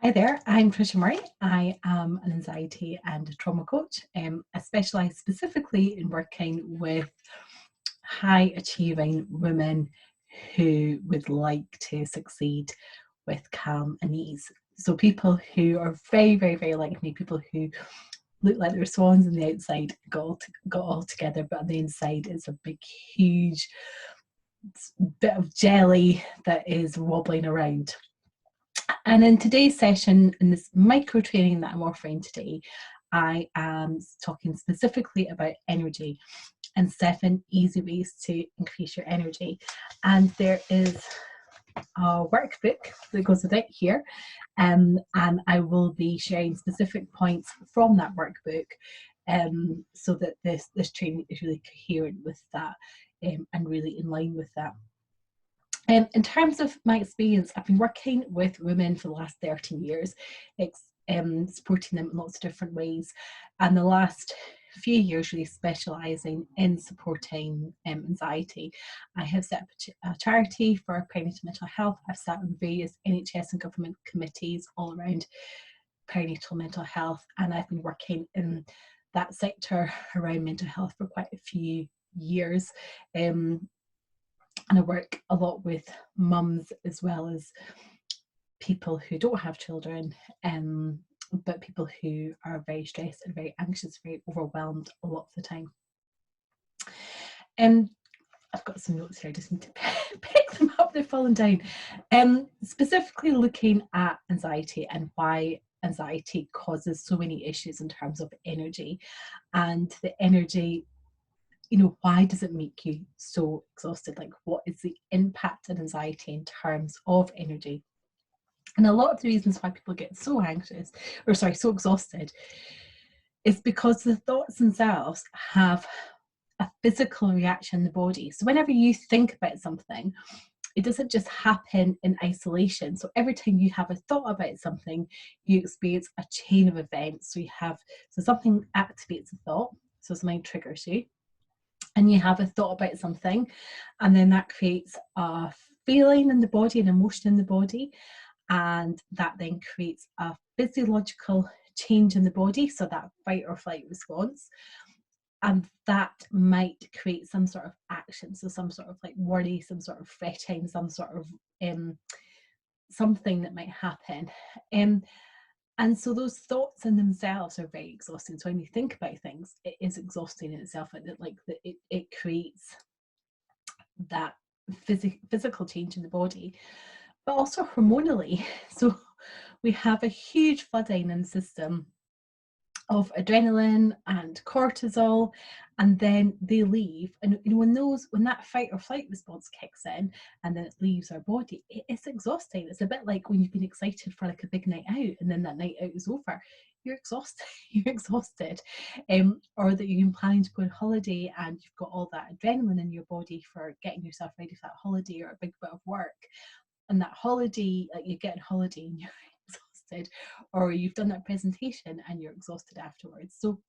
Hi there, I'm Tricia Murray. I am an anxiety and trauma coach. I specialise specifically in working with high achieving women who would like to succeed with calm and ease. So, people who are very, very, very like me, people who look like they're swans on the outside, got all together, but on the inside it's a big, huge bit of jelly that is wobbling around. And in today's session, in this micro training that I'm offering today, I am talking specifically about energy and 7 easy ways to increase your energy. And there is a workbook that goes with it here, and I will be sharing specific points from that workbook, so that this training is really coherent with that, and really in line with that. In terms of my experience, I've been working with women for the last 13 years, supporting them in lots of different ways, and the last few years really specialising in supporting anxiety. I have set up a charity for perinatal mental health. I've sat on various NHS and government committees all around perinatal mental health, and I've been working in that sector around mental health for quite a few years. And I work a lot with mums as well as people who don't have children, but people who are very stressed and very anxious, very overwhelmed a lot of the time. I've got some notes here, I just need to pick them up, they're falling down. Specifically looking at anxiety and why anxiety causes so many issues in terms of energy, and the energy, why does it make you so exhausted? Like, what is the impact of anxiety in terms of energy? And a lot of the reasons why people get so anxious, so exhausted, is because the thoughts themselves have a physical reaction in the body. So whenever you think about something, it doesn't just happen in isolation. So every time you have a thought about something, you experience a chain of events. So something activates a thought, so something triggers you, and you have a thought about something, and then that creates a feeling in the body, an emotion in the body, and that then creates a physiological change in the body, so that fight or flight response, and that might create some sort of action, so some sort of like worry, some sort of fretting, some sort of something that might happen. And so those thoughts in themselves are very exhausting. So when you think about things, it is exhausting in itself. It creates that physical change in the body, but also hormonally. So we have a huge flooding in the system of adrenaline and cortisol, and then they leave. And when that fight or flight response kicks in and then it leaves our body, it's exhausting. It's a bit like when you've been excited for like a big night out, and then that night out is over. You're exhausted. You're exhausted. Or that you've been planning to go on holiday and you've got all that adrenaline in your body for getting yourself ready for that holiday or a big bit of work. And that holiday, like you get on holiday and you're exhausted, or you've done that presentation and you're exhausted afterwards. So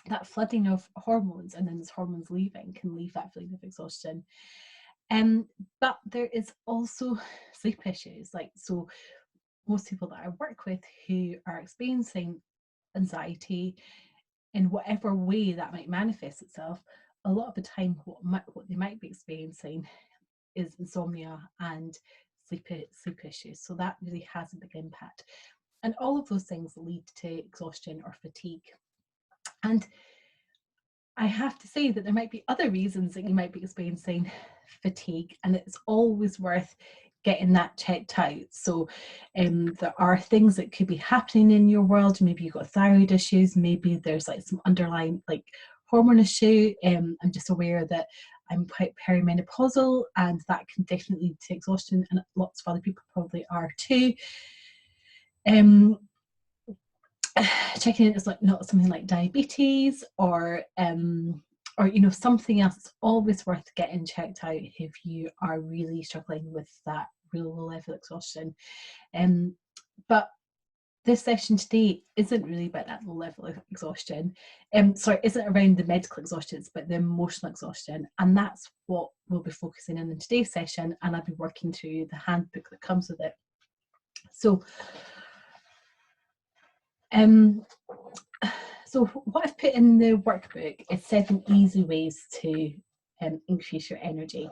that flooding of hormones and then those hormones leaving can leave that feeling of exhaustion. But there is also sleep issues. So most people that I work with who are experiencing anxiety, in whatever way that might manifest itself, a lot of the time what they might be experiencing is insomnia and sleep issues. So that really has a big impact. And all of those things lead to exhaustion or fatigue. And I have to say that there might be other reasons that you might be experiencing fatigue, and it's always worth getting that checked out. So there are things that could be happening in your world. Maybe you've got thyroid issues, maybe there's like some underlying like hormone issue. I'm just aware that I'm quite perimenopausal, and that can definitely lead to exhaustion, and lots of other people probably are too. Checking it as like not something like diabetes or something else. It's always worth getting checked out if you are really struggling with that real low level exhaustion. But this session today isn't really about that low level of exhaustion. Isn't around the medical exhaustion, it's about the emotional exhaustion, and that's what we'll be focusing on in today's session. And I'll be working through the handbook that comes with it. So Um, so what I've put in the workbook is 7 easy ways to increase your energy.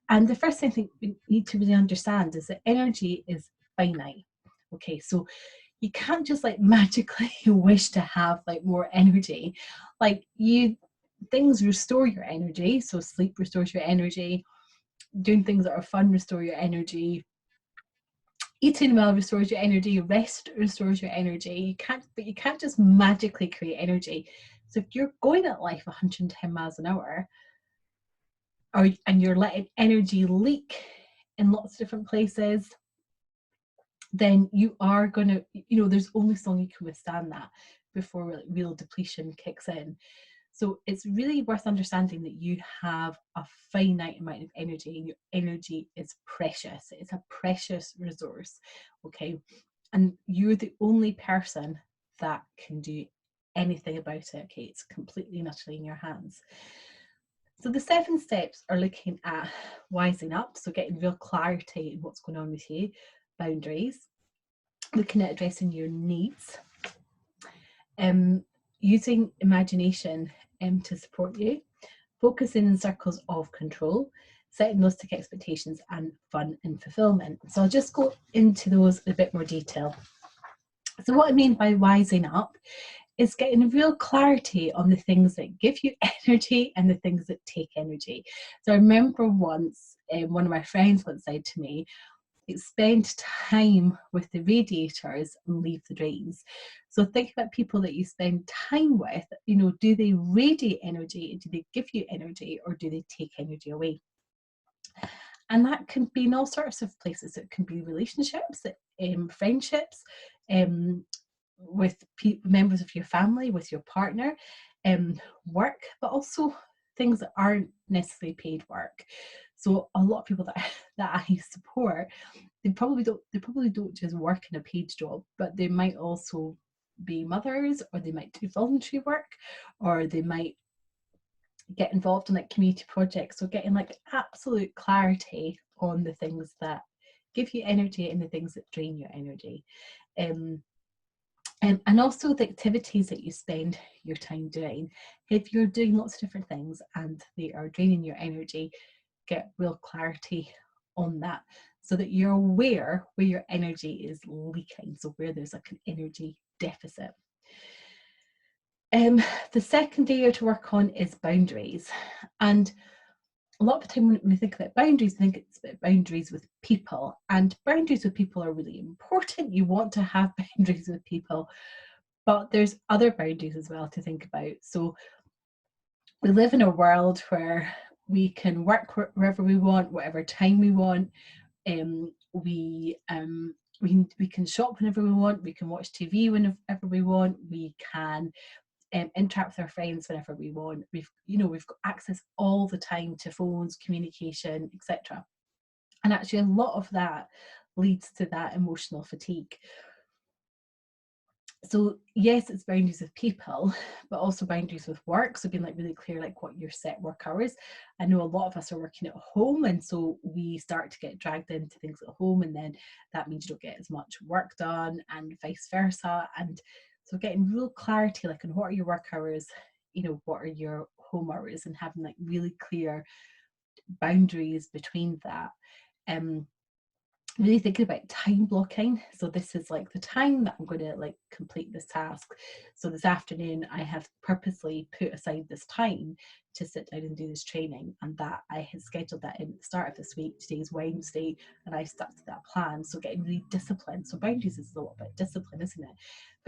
And the first thing I think we need to really understand is that energy is finite. Okay, so you can't just like magically wish to have like more energy. Like things restore your energy. So sleep restores your energy, doing things that are fun restore your energy, eating well restores your energy, rest restores your energy. You can't just magically create energy. So if you're going at life 110 miles an hour, and you're letting energy leak in lots of different places, then you are going to, there's only so long you can withstand that before real depletion kicks in. So it's really worth understanding that you have a finite amount of energy, and your energy is precious. It's a precious resource, okay? And you're the only person that can do anything about it, okay? It's completely and utterly in your hands. So the 7 steps are looking at wising up, so getting real clarity in what's going on with you, boundaries, looking at addressing your needs, using imagination to support you, focusing in circles of control, setting realistic expectations, and fun and fulfillment. So I'll just go into those in a bit more detail. So what I mean by wising up is getting real clarity on the things that give you energy and the things that take energy. So I remember once, one of my friends once said to me, spend time with the radiators and leave the drains. So think about people that you spend time with, do they radiate energy? Do they give you energy, or do they take energy away? And that can be in all sorts of places. It can be relationships, friendships, with members of your family, with your partner, work, but also things that aren't necessarily paid work. So a lot of people that I support, they probably don't just work in a paid job, but they might also be mothers, or they might do voluntary work, or they might get involved in like community projects. So getting like absolute clarity on the things that give you energy and the things that drain your energy. And also the activities that you spend your time doing. If you're doing lots of different things and they are draining your energy, get real clarity on that, so that you're aware where your energy is leaking, so where there's like an energy deficit. The second area to work on is boundaries. And a lot of the time when we think about boundaries, I think it's about boundaries with people. And boundaries with people are really important. You want to have boundaries with people, but there's other boundaries as well to think about. So we live in a world where we can work wherever we want, whatever time we want. We can shop whenever we want. We can watch TV whenever we want. We can interact with our friends whenever we want. We've got access all the time to phones, communication, etc. And actually, a lot of that leads to that emotional fatigue. So yes, it's boundaries with people, but also boundaries with work. So being like really clear, like what your set work hours. I know a lot of us are working at home, and so we start to get dragged into things at home, and then that means you don't get as much work done, and vice versa. And so getting real clarity, like on what are your work hours, what are your home hours, and having like really clear boundaries between that. Really thinking about time blocking. So this is like the time that I'm going to like complete this task. So this afternoon I have purposely put aside this time to sit down and do this training, and that I had scheduled that in at the start of this week. Today's Wednesday, and I stuck to that plan. So getting really disciplined. So boundaries is a lot about discipline, isn't it?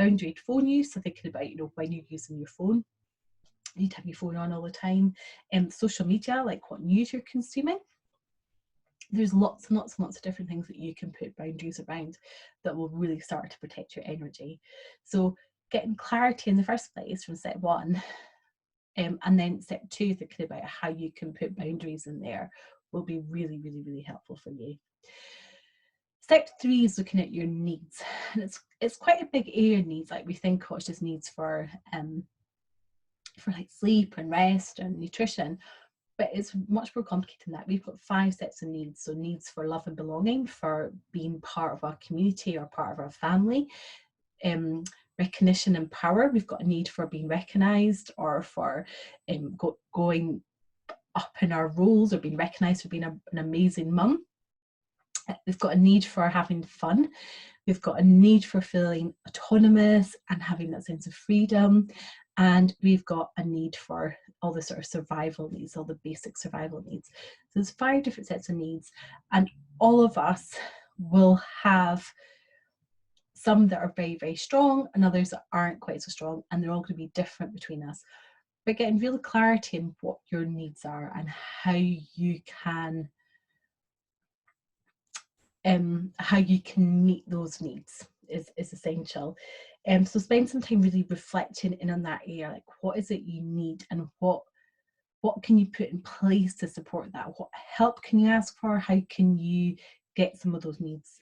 Boundaried phone use, so thinking about when you're using your phone, you need to have your phone on all the time. And social media, like what news you're consuming. There's lots and lots and lots of different things that you can put boundaries around that will really start to protect your energy. So getting clarity in the first place from step 1, and then step 2, thinking about how you can put boundaries in there, will be really, really, really helpful for you. Step 3 is looking at your needs, and it's quite a big area of needs. Like we think, it's just needs for like sleep and rest and nutrition, but it's much more complicated than that. We've got 5 sets of needs. So needs for love and belonging, for being part of our community or part of our family, recognition and power. We've got a need for being recognized, or for going up in our roles, or being recognized for being an amazing mum. We've got a need for having fun. We've got a need for feeling autonomous and having that sense of freedom. And we've got a need for all the sort of survival needs, all the basic survival needs. So there's 5 different sets of needs, and all of us will have some that are very, very strong and others that aren't quite so strong, and they're all going to be different between us. But getting real clarity in what your needs are and how you can meet those needs is essential. So spend some time really reflecting in on that area, like what is it you need, and what can you put in place to support that? What help can you ask for? How can you get some of those needs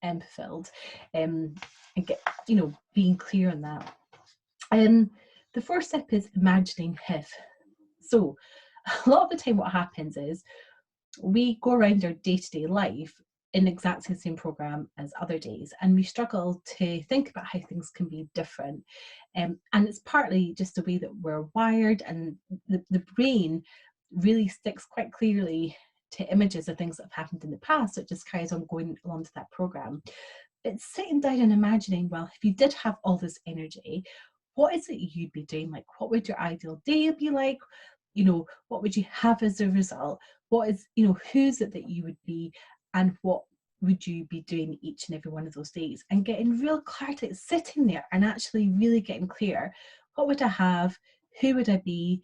fulfilled, and get, being clear on that. The first step is imagining if. So a lot of the time what happens is we go around our day-to-day life in exactly the same program as other days, and we struggle to think about how things can be different. And it's partly just the way that we're wired, and the brain really sticks quite clearly to images of things that have happened in the past, so it just carries on going along to that program. It's sitting down and imagining, well, if you did have all this energy, what is it you'd be doing? Like, what would your ideal day be like? What would you have as a result? What is, who's it that you would be, and what would you be doing each and every one of those days? And getting real clarity, sitting there and actually really getting clear. What would I have? Who would I be?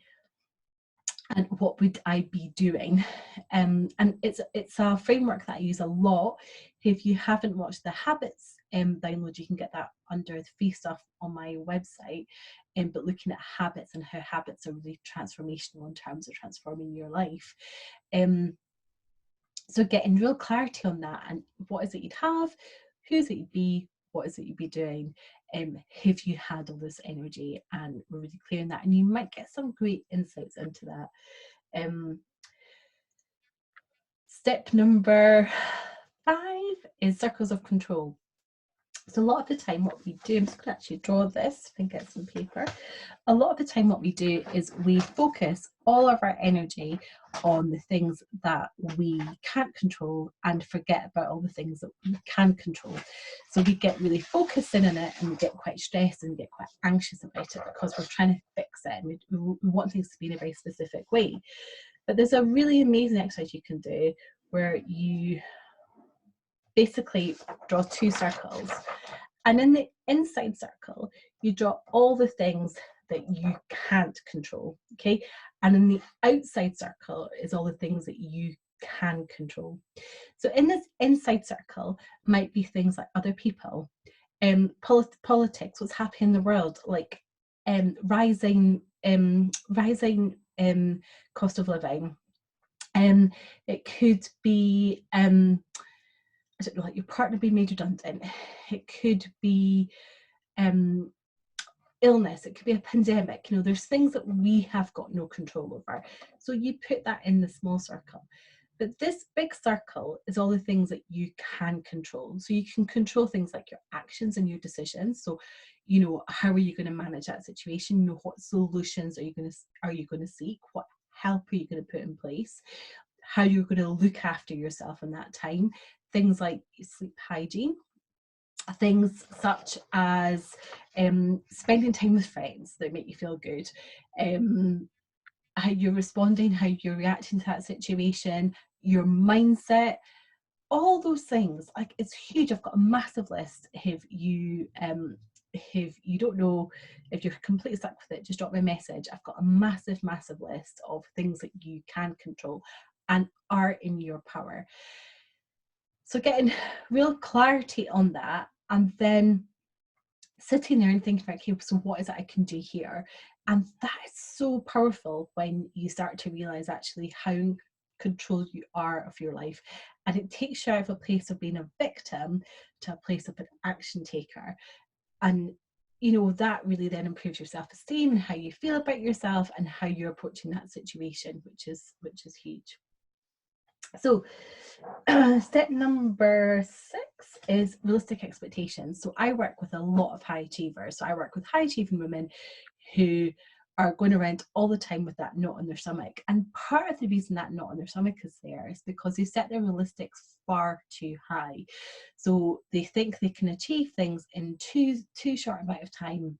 And what would I be doing? And it's a framework that I use a lot. If you haven't watched the Habits download, you can get that under the free stuff on my website. But looking at habits and how habits are really transformational in terms of transforming your life. So getting real clarity on that, and what is it you'd have, who's it you'd be, what is it you'd be doing, if you had all this energy, and we're really clear on that. And you might get some great insights into that. Step number 5 is circles of control. So a lot of the time what we do, I'm just going to actually draw this and get some paper. A lot of the time what we do is we focus all of our energy on the things that we can't control and forget about all the things that we can control. So we get really focused in on it, and we get quite stressed and get quite anxious about it because we're trying to fix it, and we want things to be in a very specific way. But there's a really amazing exercise you can do where you basically draw 2 circles, and in the inside circle you draw all the things that you can't control, okay, and in the outside circle is all the things that you can control. So in this inside circle might be things like other people, politics, what's happening in the world, like rising cost of living. It could be I don't know, like your partner being made redundant. It could be illness. It could be a pandemic. There's things that we have got no control over. So you put that in the small circle. But this big circle is all the things that you can control. So you can control things like your actions and your decisions. So, how are you going to manage that situation? What solutions are you going to seek? What help are you going to put in place? How you're going to look after yourself in that time. Things like sleep hygiene, things such as spending time with friends that make you feel good, how you're responding, how you're reacting to that situation, your mindset, all those things. Like, it's huge. I've got a massive list. If you don't know, if you're completely stuck with it, just drop me a message. I've got a massive list of things that you can control and are in your power. So getting real clarity on that, and then sitting there and thinking about, okay, so what is it I can do here? And that is so powerful when you start to realize actually how in control you are of your life. And it takes you out of a place of being a victim to a place of an action taker. And that really then improves your self-esteem and how you feel about yourself and how you're approaching that situation, which is huge. So step number 6 is realistic expectations. So I work with a lot of high achievers. So I work with high achieving women who are going around all the time with that knot on their stomach. And part of the reason that knot on their stomach is there is because they set their realistics far too high. So they think they can achieve things in too short amount of time.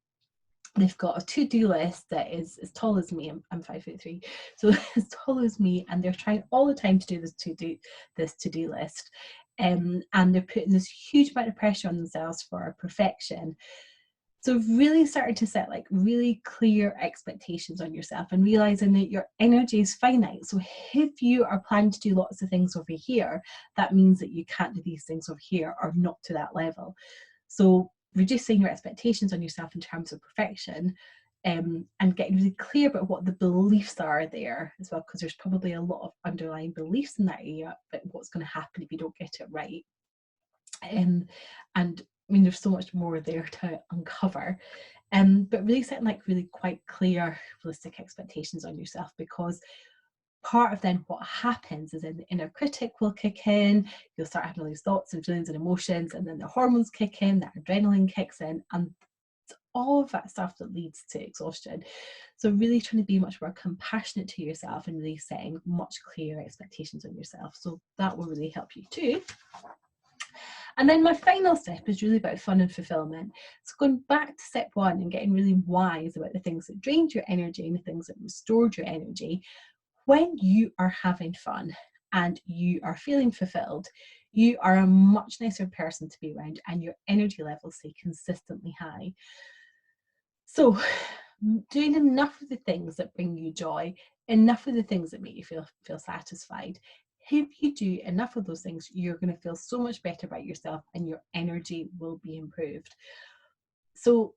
They've got a to-do list that is as tall as me. I'm 5'3", so as tall as me, and they're trying all the time to do this to-do list, and they're putting this huge amount of pressure on themselves for perfection. So really starting to set like really clear expectations on yourself and realizing that your energy is finite. So if you are planning to do lots of things over here, that means that you can't do these things over here, or not to that level. So reducing your expectations on yourself in terms of perfection, and getting really clear about what the beliefs are there as well, because there's probably a lot of underlying beliefs in that area about what's going to happen if you don't get it right. And I mean, there's so much more there to uncover. But really setting like really quite clear, realistic expectations on yourself, because part of then what happens is then the inner critic will kick in. You'll start having all these thoughts and feelings and emotions, and then the hormones kick in, that adrenaline kicks in, and it's all of that stuff that leads to exhaustion. So really trying to be much more compassionate to yourself and really setting much clearer expectations on yourself. So that will really help you too. And then my final step is really about fun and fulfillment. So going back to step one and getting really wise about the things that drained your energy and the things that restored your energy. When you are having fun and you are feeling fulfilled, you are a much nicer person to be around, and your energy levels stay consistently high. So doing enough of the things that bring you joy, enough of the things that make you feel satisfied. If you do enough of those things, you're going to feel so much better about yourself, and your energy will be improved. So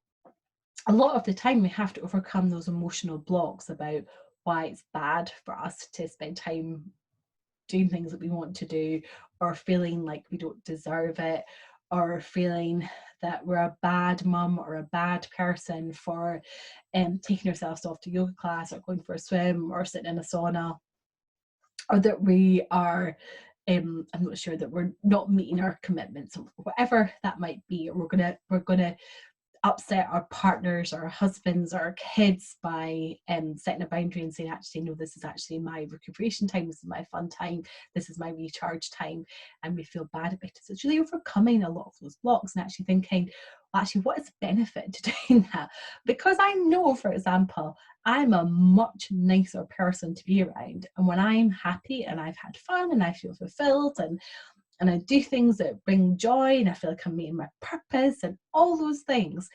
a lot of the time we have to overcome those emotional blocks about why it's bad for us to spend time doing things that we want to do, or feeling like we don't deserve it, or feeling that we're a bad mum or a bad person for taking ourselves off to yoga class, or going for a swim, or sitting in a sauna, or that we are I'm not sure, that we're not meeting our commitments, whatever that might be, or we're gonna upset our partners or our husbands or our kids by setting a boundary and saying, actually, no, this is actually my recuperation time, this is my fun time, this is my recharge time, and we feel bad about it. So it's really overcoming a lot of those blocks and actually thinking, well, actually, what is the benefit to doing that? Because I know, for example, I'm a much nicer person to be around, and when I'm happy and I've had fun and I feel fulfilled, and I do things that bring joy, and I feel like I'm meeting my purpose and all those things,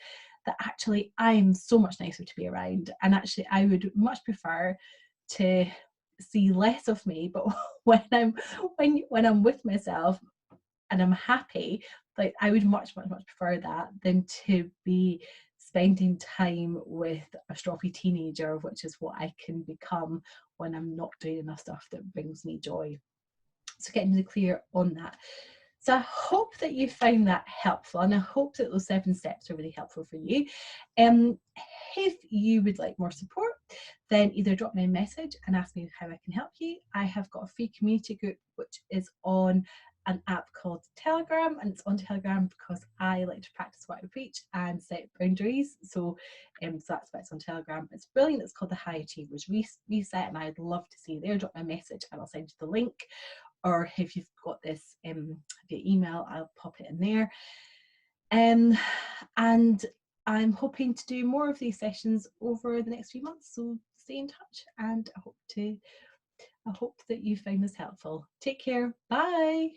that actually I'm so much nicer to be around. And actually I would much prefer to see less of me, but when I'm with myself and I'm happy, like I would much prefer that than to be spending time with a stroppy teenager, which is what I can become when I'm not doing enough stuff that brings me joy. So getting really clear on that. So I hope that you found that helpful, and I hope that those 7 steps are really helpful for you. If you would like more support, then either drop me a message and ask me how I can help you. I have got a free community group which is on an app called Telegram, and it's on Telegram because I like to practice what I preach and set boundaries. So that's why it's on Telegram. It's brilliant. It's called the High Achievers Reset, and I'd love to see you there. Drop me a message and I'll send you the link. Or if you've got this via email, I'll pop it in there. And I'm hoping to do more of these sessions over the next few months. So stay in touch, and I hope that you found this helpful. Take care. Bye.